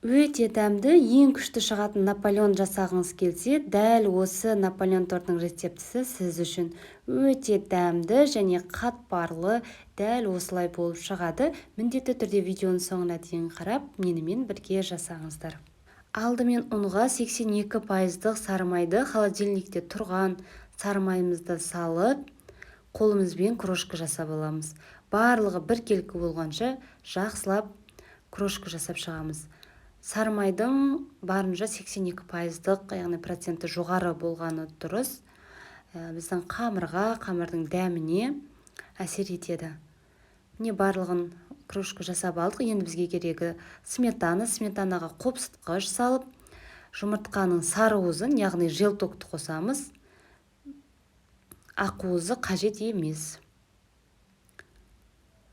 Өте дәмді, ең күшті шығатын Наполеон жасағыңыз келсе, дәл осы Наполеон тортының рецептісі сіз үшін өте дәмді және қатпарлы, дәл осылай болып шығады. Міндетті түрде видеоның соңына дейін қарап, менімен бірге жасаңыздар. Алдымен ұнға 82% сары майды холодильникте тұрған сары майымызды салып, қолымызбен крошка жасап аламыз. Барлығы бір келкі болғанша жақсылап крошка жасап шығамыз. Сары майдың барынша 82%, яғни проценті жоғары болғаны дұрыс. Біздің қамырдың дәміне әсер етеді. Міне барлығын крошка жасап алдық. Енді бізге керегі сметанаға қопсытқыш салып, жұмыртқаның сарыуызын, яғни желтокты қосамыз. Ақуызы қажет емес.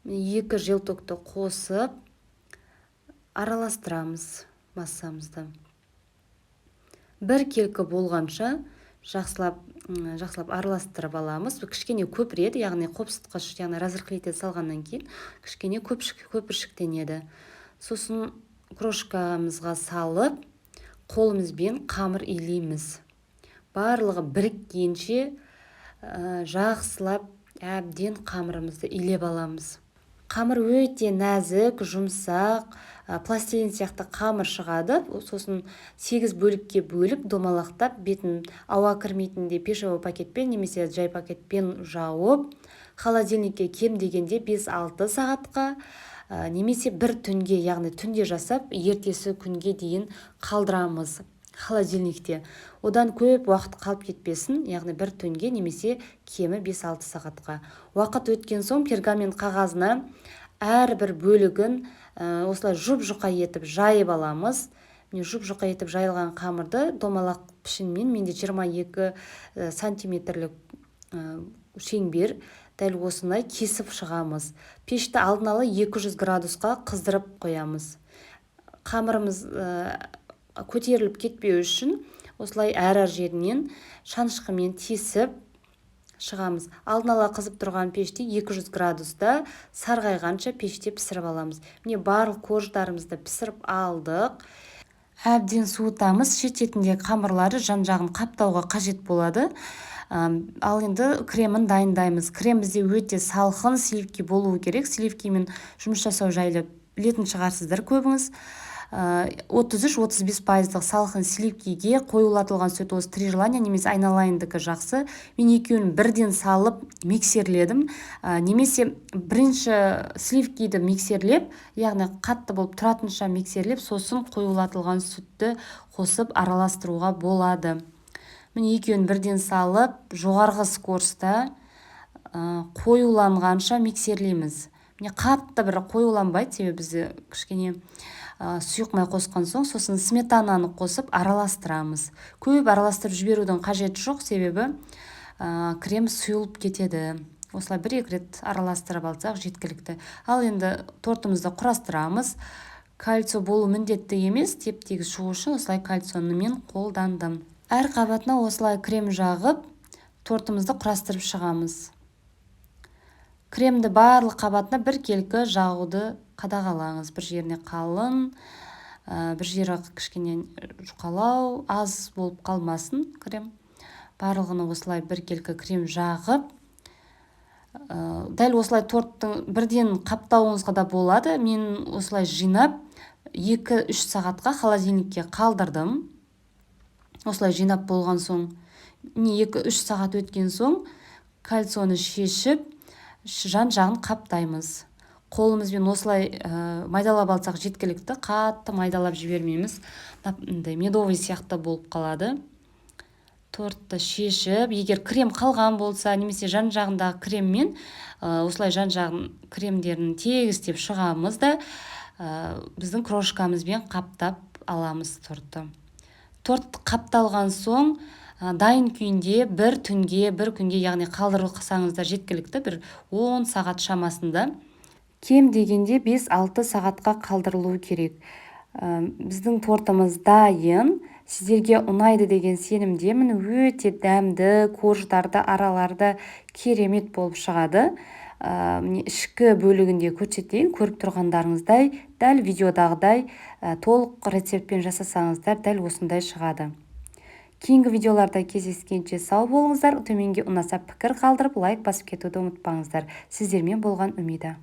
2 желтокты қосып, араластырамыз массамызды. Бір келкі болғанша жақсылап араластырып аламыз. Кішкене көпіреді, яғни қопсытқыш, яғни разрыхлитель салғаннан кейін кішкене көпіршіктенеді. Сосын крошкамызға салып, қолымызбен қамыр илейміз. Барлығы біріккенше жақсылап әбден қамырымызды илеп аламыз. Қамыр өте нәзік, жұмсақ, пластилин сияқты қамыр шығады. Сосын 8 бөлікке бөліп, домалақтап, бетін ауа кірмейтінде пешевой пакетпен немесе жай пакетпен жауып, холодильникке кем дегенде 5-6 сағатқа немесе бір түнге, яғни түнде жасап, ертесі күнге дейін қалдырамыз холодильникте. Одан көп уақыт қалып кетпесін, яғни бір түнге немесе кемі 5-6 сағатқа. Уақыт өткен соң пергамент қағазына әрбір бөлігін осылай жұп-жұқа етіп жайып аламыз. Міне жұп-жұқа етіп жайылған қамырды домалақ пішінмен, менде 22 сантиметрлік шеңбер, дәл осындай кесіп шығамыз. Пешті алдын ала 200 градусқа қыздырып қоямыз. Қамырымыз көтеріліп кетпеу үшін осылай әр жерінен шанышқымен тесіп шығамыз. Алдын ала қызып тұрған пеште 200 градуста сарғайғанша пеште пісіріп аламыз. Міне барлық корждарымызды пісіріп алдық. Әбден суытамыз. Шететіндегі қамырлары жан-жағын қаптауға қажет болады. Ал енді кремін дайындаймыз. Крем бізде өте салқын, сливки болуы керек. Сливкимен жұмыс жасау жайлы білетін шығарсыздар көбіңіз. 33-35% салқын сливкиге қоюлатылған сүт, осы 3 желания немесе айналайындікі жақсы. Мен екеуін бірден салып миксерледім. Немесе бірінші сливкиді миксерлеп, яғни қатты болып тұратынша миксерлеп, сосын қоюлатылған сүтті қосып араластыруға болады. Мен екеуін бірден салып, жоғарғы скоростта қоюланғанша миксерлейміз. Міне қатты бір қоюланбайды, себебі бізде кішкене сұйық май қосқан соң, сосын сметананы қосып араластырамыз. Көп араластырып жіберудің қажеті жоқ, себебі крем сұйылып кетеді. Осылай 1-2 рет араластырып алсақ жеткілікті. Ал енді тортымызды құрастырамыз. Кальций болу міндетті емес, теп-тегіс шығу үшін осылай кальцияны мен қолдандым. Әр қабатына осылай крем жағып, тортымызды құрастырып шығамыз. Кремді барлық қабатына бір келкі жағуды қадағалаңыз. Бір жеріне қалың, бір жері кішкене жұқалау, аз болып қалмасын крем. Барлығына осылай бір келкі крем жағып, дәл осылай торттың бірден қаптауыңызға да болады. Мен осылай жинап 2-3 сағатқа холодильникке қалдырдым. Осылай жинап болған соң, 2-3 сағат өткен соң кальцияны шешіп, жан-жағын қаптаймыз. Қолымызбен осылай майдалап алсақ жеткілікті, қатты майдалап жібермейміз. Медовый сияқты болып қалады. Тортты шешіп, егер крем қалған болса, немесе жан-жағындағы креммен осылай жан-жағын кремдерін тегістеп шығамыз да, біздің крошкамызбен қаптап аламыз тортты. Торт қапталған соң, дайын күйінде бір күнге, яғни қалдырып қысаңыздар жеткілікті, бір 10 сағат шамасында. Кем дегенде 5-6 сағатқа қалдырылуы керек. Біздің тортымыз дайын. Сіздерге ұнайды деген сенімдемін. Өте дәмді, корждарды, араларды керемет болып шығады. міне ішкі бөлігінде көрсетейін. Көріп тұрғандарыңыздай дәл видеодағыдай толық рецептпен жасасаңыздар дәл осындай шығады. Кейінгі видеоларда кездескенше сау болыңыздар. Төменге ұнаса пікір қалдырып лайк басып кетуді ұмытпаңыздар. Сіздермен болған Умида.